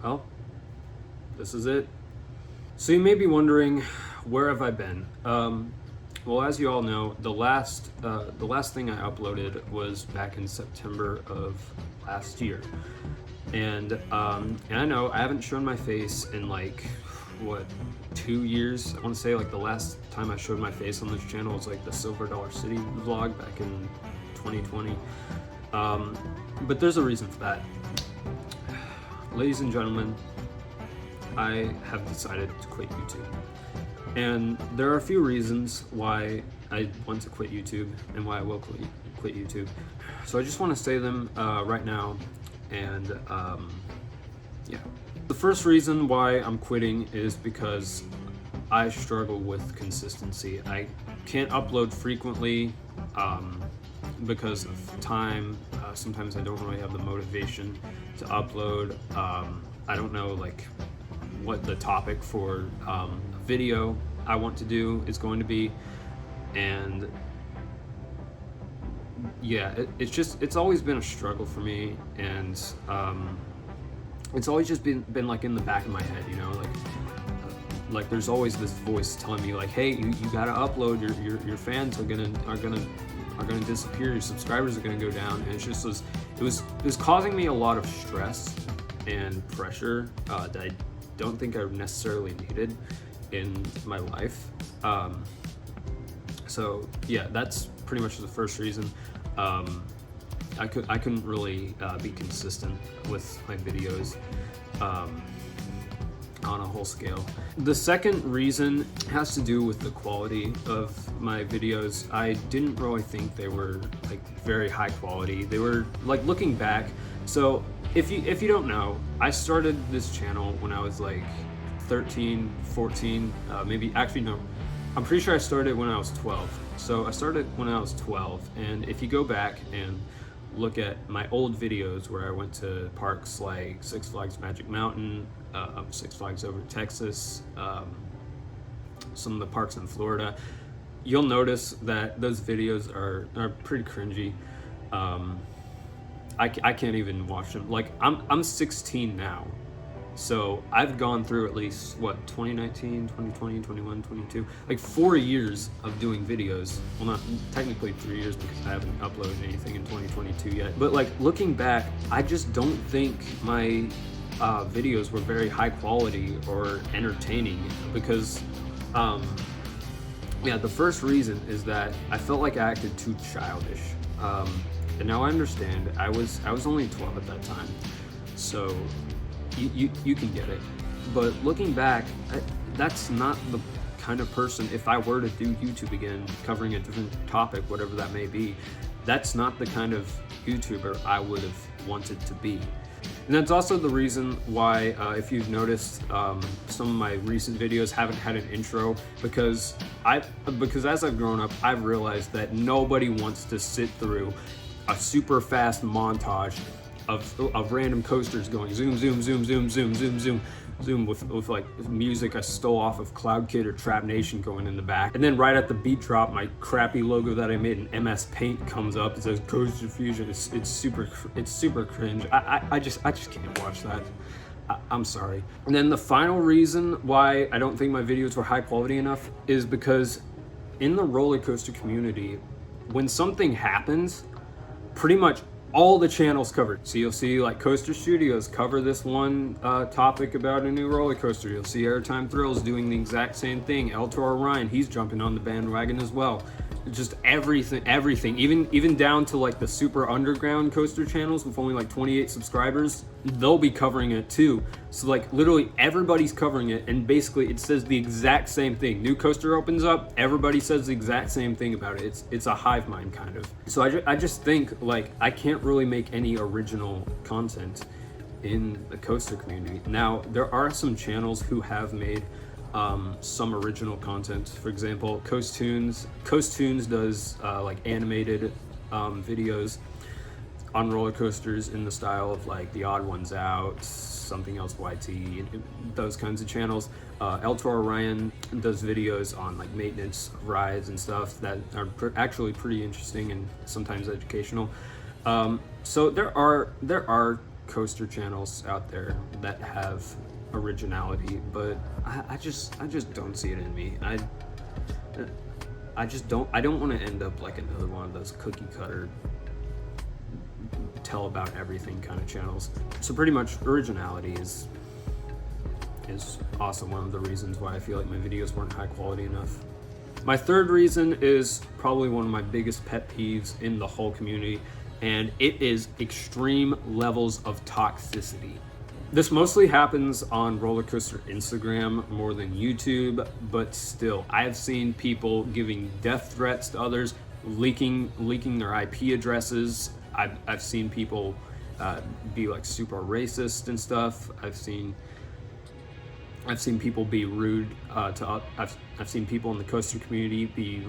well, this is it. So you may be wondering, where have I been? Well, as you all know, the last thing I uploaded was back in September of last year, and I know I haven't shown my face in like what 2 years. I want to say like the last time I showed my face on this channel was like the Silver Dollar City vlog back in 2020. But there's a reason for that. Ladies and gentlemen, I have decided to quit YouTube. And there are a few reasons why I want to quit YouTube and why I will quit YouTube. So I just want to say them right now. And yeah. The first reason why I'm quitting is because I struggle with consistency. I can't upload frequently because of time. Sometimes I don't really have the motivation to upload. I don't know like what the topic for a video I want to do is going to be, and yeah, it's always been a struggle for me, and it's always just been like in the back of my head, you know, like there's always this voice telling me like, hey, you gotta upload, your fans are gonna disappear, your subscribers are gonna go down. And it was causing me a lot of stress and pressure that I don't think I necessarily needed in my life. So yeah, that's pretty much the first reason. I couldn't really be consistent with my videos on a whole scale. The second reason has to do with the quality of my videos. I didn't really think they were like very high quality. They were like, looking back. So if you don't know, I started this channel when I was like 13, 14, maybe, actually no, I'm pretty sure I started when I was 12. So I started when I was 12, and if you go back and look at my old videos where I went to parks like Six Flags Magic Mountain, Six Flags over Texas, some of the parks in Florida, you'll notice that those videos are pretty cringy. I can't even watch them. Like I'm 16 now, so I've gone through at least what, 2019, 2020, 21, 22, like 4 years of doing videos. Well, not technically 3 years because I haven't uploaded anything in 2022 yet. But like looking back, I just don't think my videos were very high quality or entertaining because yeah, the first reason is that I felt like I acted too childish. And now I understand, I was only 12 at that time, so you can get it. But looking back, that's not the kind of person, if I were to do YouTube again, covering a different topic, whatever that may be, that's not the kind of YouTuber I would have wanted to be. And that's also the reason why, if you've noticed, some of my recent videos haven't had an intro, because as I've grown up, I've realized that nobody wants to sit through a super fast montage of random coasters going zoom, zoom, zoom, zoom, zoom, zoom, zoom, zoom with like music I stole off of Cloud Kid or Trap Nation going in the back. And then right at the beat drop, my crappy logo that I made in MS Paint comes up. It says Coaster Fusion. It's super cringe. I just can't watch that. I'm sorry. And then the final reason why I don't think my videos were high quality enough is because in the roller coaster community, when something happens, pretty much all the channels covered. So you'll see like Coaster Studios cover this one topic about a new roller coaster. You'll see Airtime Thrills doing the exact same thing. El Toro Ryan, he's jumping on the bandwagon as well. Just everything, even down to like the super underground coaster channels with only like 28 subscribers, they'll be covering it too. So like literally everybody's covering it, and basically it says the exact same thing. New coaster opens up, everybody says the exact same thing about it. It's a hive mind kind of. So I just think like I can't really make any original content in the coaster community. Now there are some channels who have made some original content. For example, Coast Tunes does like animated videos on roller coasters in the style of like The Odd Ones Out, Something Else YT, those kinds of channels. El Toro Ryan does videos on like maintenance of rides and stuff that are actually pretty interesting and sometimes educational. So there are coaster channels out there that have originality, but I just don't see it in me. I don't want to end up like another one of those cookie cutter tell about everything kind of channels. So pretty much originality is also one of the reasons why I feel like my videos weren't high quality enough. My third reason is probably one of my biggest pet peeves in the whole community, and it is extreme levels of toxicity. This mostly happens on roller coaster Instagram more than YouTube, but still, I have seen people giving death threats to others, leaking their IP addresses. I've seen people be like super racist and stuff. I've seen people be rude I've seen people in the coaster community be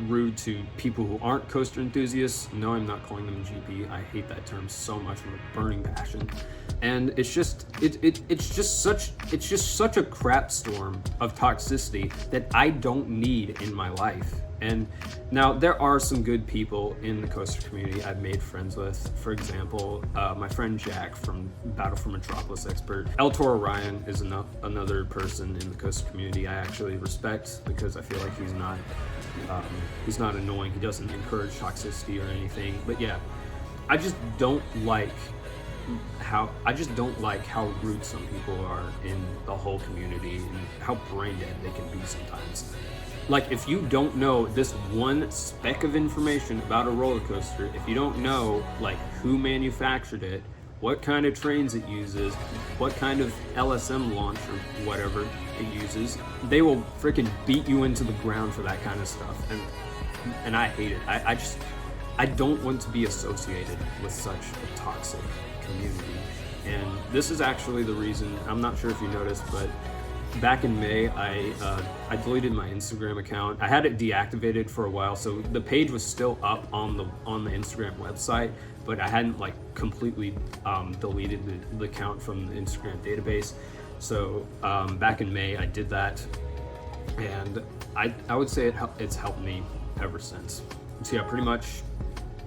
rude to people who aren't coaster enthusiasts. No, I'm not calling them GP. I hate that term so much with a burning passion. And it's just such a crap storm of toxicity that I don't need in my life. And now there are some good people in the coaster community I've made friends with. For example, my friend Jack from Battle for Metropolis Expert. El Toro Ryan is another person in the coaster community I actually respect, because I feel like he's not annoying. He doesn't encourage toxicity or anything. But yeah, I just don't like how rude some people are in the whole community and how brain dead they can be sometimes. Like, if you don't know this one speck of information about a roller coaster, if you don't know like who manufactured it, what kind of trains it uses, what kind of LSM launch or whatever it uses, they will freaking beat you into the ground for that kind of stuff. And I hate it. I don't want to be associated with such a toxic community. And this is actually the reason, I'm not sure if you noticed, but back in May, I deleted my Instagram account. I had it deactivated for a while, so the page was still up on the Instagram website, but I hadn't like completely deleted the account from the Instagram database. So back in May, I did that, and I would say it's helped me ever since. So yeah, pretty much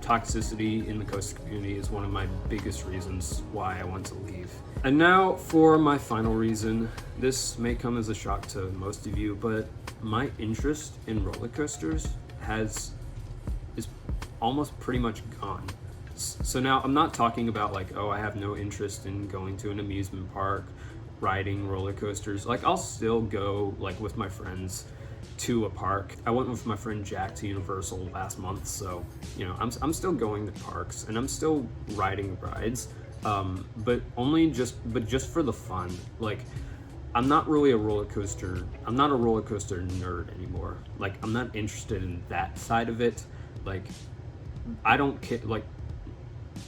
toxicity in the coaster community is one of my biggest reasons why I want to leave. And now for my final reason. This may come as a shock to most of you, but my interest in roller coasters is almost pretty much gone. So now I'm not talking about like, oh, I have no interest in going to an amusement park, riding roller coasters. Like, I'll still go like with my friends to a park. I went with my friend Jack to Universal last month, so you know, I'm still going to parks and I'm still riding rides, but just for the fun. Like, I'm not a roller coaster nerd anymore. Like, I'm not interested in that side of it. Like, I don't care.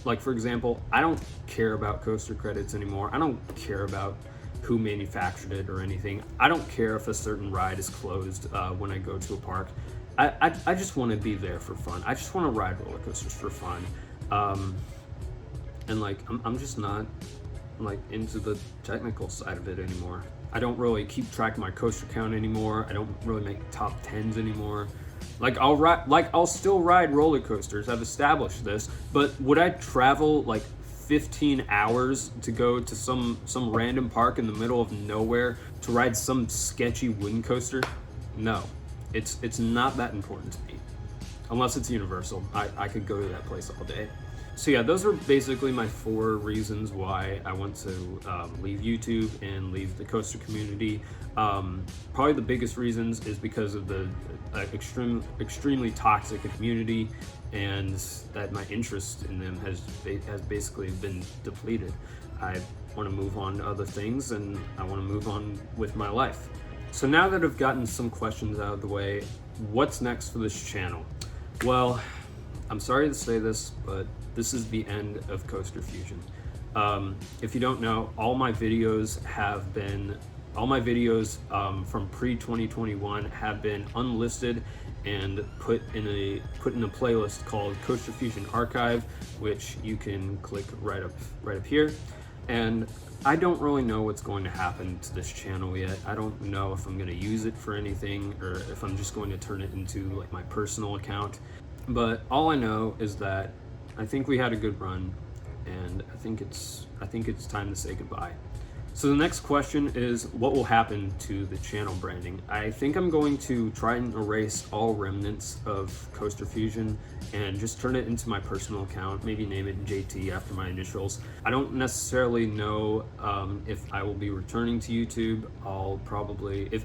Like for example, I don't care about coaster credits anymore. I don't care about who manufactured it or anything. I don't care if a certain ride is closed when I go to a park. I just want to be there for fun. I just want to ride roller coasters for fun. And like, I'm just not like into the technical side of it anymore. I don't really keep track of my coaster count anymore. I don't really make top 10s anymore. Like, I'll still ride roller coasters. I've established this, but would I travel like 15 hours to go to some random park in the middle of nowhere to ride some sketchy wooden coaster? No, it's not that important to me. Unless it's Universal, I could go to that place all day. So yeah, those are basically my 4 reasons why I want to leave YouTube and leave the coaster community. Probably the biggest reasons is because of the extremely toxic community, and that my interest in them has basically been depleted. I want to move on to other things, and I want to move on with my life. So now that I've gotten some questions out of the way, what's next for this channel? Well, I'm sorry to say this, but this is the end of Coaster Fusion. If you don't know, all my videos from pre-2021 have been unlisted and put in a playlist called Coaster Fusion Archive, which you can click right up here. And I don't really know what's going to happen to this channel yet. I don't know if I'm going to use it for anything or if I'm just going to turn it into like my personal account. But all I know is that I think we had a good run. and I think it's time to say goodbye. So the next question is, what will happen to the channel branding? I think I'm going to try and erase all remnants of Coaster Fusion and just turn it into my personal account, maybe name it JT after my initials. I don't necessarily know if I will be returning to YouTube. I'll probably,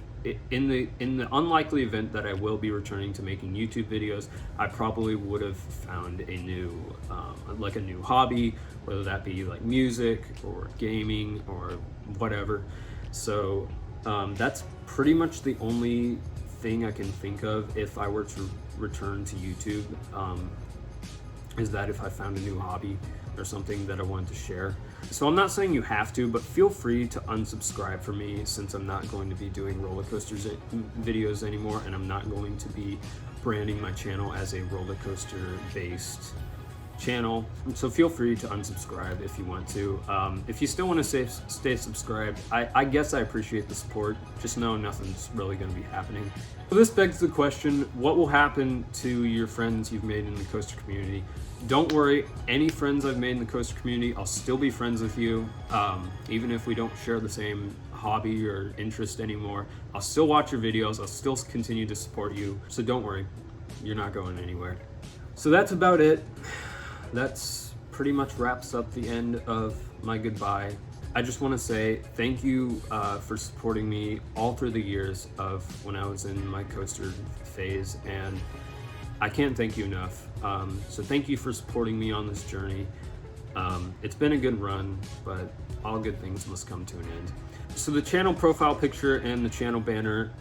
in the unlikely event that I will be returning to making YouTube videos, I probably would have found a new a new hobby, whether that be like music or gaming or whatever. So that's pretty much the only thing I can think of if I were to return to YouTube, is that if I found a new hobby or something that I wanted to share. So I'm not saying you have to, but feel free to unsubscribe from me, since I'm not going to be doing roller coasters videos anymore, and I'm not going to be branding my channel as a roller coaster based channel. So feel free to unsubscribe if you want to. If you still want to stay subscribed, I guess I appreciate the support. Just know nothing's really going to be happening. So this begs the question, what will happen to your friends you've made in the coaster community? Don't worry, any friends I've made in the coaster community, I'll still be friends with you. Even if we don't share the same hobby or interest anymore, I'll still watch your videos, I'll still continue to support you. So don't worry, you're not going anywhere. So that's about it. That's pretty much wraps up the end of my goodbye. I just want to say thank you for supporting me all through the years of when I was in my coaster phase, and I can't thank you enough. So thank you for supporting me on this journey. It's been a good run, but all good things must come to an end. So the channel profile picture and the channel banner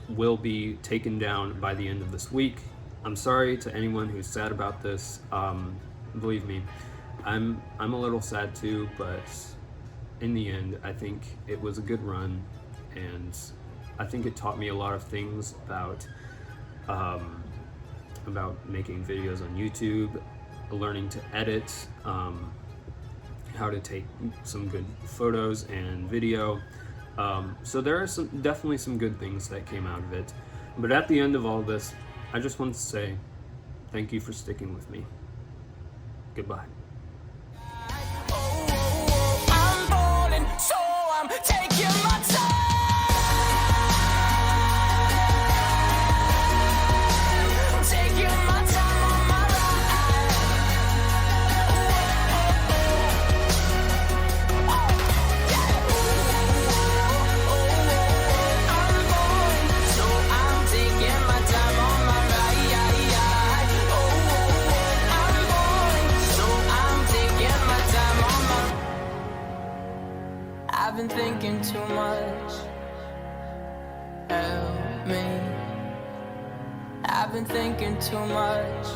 will be taken down by the end of this week. I'm sorry to anyone who's sad about this. Believe me, I'm a little sad too, but in the end, I think it was a good run, and I think it taught me a lot of things about making videos on YouTube, learning to edit, how to take some good photos and video. So there are definitely some good things that came out of it. But at the end of all this, I just want to say thank you for sticking with me. Goodbye. I'm falling, so I'm taking my time. Taking my time on my ride. I'm falling, so I'm taking my time on my ride. I'm falling, so I'm taking my time on my. I've been thinking too much. Help me. I've been thinking too much.